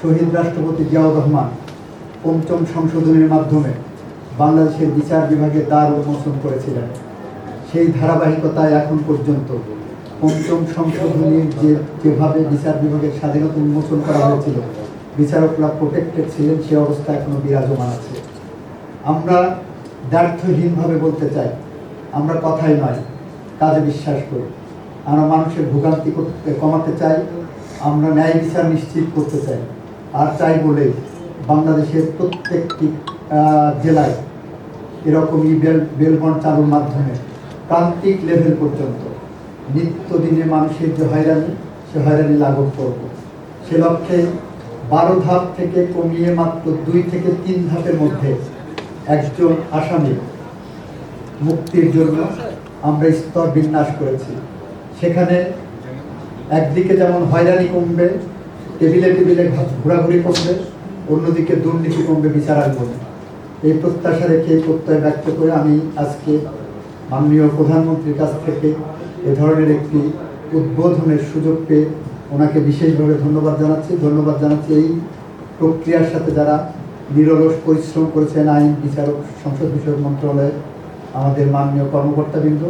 শহীদ রাষ্ট্রপতি জিয়াউর রহমান পঞ্চম সংশোধনীর মাধ্যমে বাংলাদেশের বিচার বিভাগের দ্বার উন্মোচন করেছিলেন। সেই ধারাবাহিকতায় এখন পর্যন্ত পঞ্চম সংশোধনীর যেভাবে বিচার বিভাগের স্বাধীনতা উন্মোচন করা হয়েছিল, বিচারকরা প্রোটেক্টেড ছিলেন, সে অবস্থা এখনো বিরাজমান আছে। আমরা দ্ব্যর্থহীনভাবে বলতে চাই, আমরা কথাই নয় কাজে বিশ্বাস করি। আমরা মানুষের ভোগান্তি কমাতে চাই, আমরা ন্যায় বিচার নিশ্চিত করতে চাই। আর চাই বলেই বাংলাদেশের প্রত্যেকটি জেলায় এরকমই বেলবন্ড চালুর মাধ্যমে প্রান্তিক লেভেল পর্যন্ত নিত্যদিনে মানুষের যে হয়রানি, সে হয়রানি লাঘব করব। সে লক্ষ্যে 12 ধাপ থেকে কমিয়ে মাত্র 2 থেকে 3 ধাপের মধ্যে একজন আসামি মুক্তির জন্য আমরা স্তর বিন্যাস করেছি। সেখানে একদিকে যেমন হয়রানি কমবে, টেবিলে টেবিলে ঘোরাঘুরি কমবে, অন্যদিকে দুর্নীতি কমবে, বিচার আসবে। এই প্রত্যাশা রেখে, এই প্রত্যয় ব্যক্ত করে আমি আজকে মাননীয় প্রধানমন্ত্রীর কাছ থেকে এ ধরনের একটি উদ্বোধনের সুযোগ পেয়ে ওনাকে বিশেষভাবে ধন্যবাদ জানাচ্ছি। এই প্রক্রিয়ার সাথে যারা নিরলস পরিশ্রম করেছেন, আইন, বিচারক, সংসদ বিষয়ক মন্ত্রণালয়ে আমাদের মাননীয় কর্মকর্তাবৃন্দ,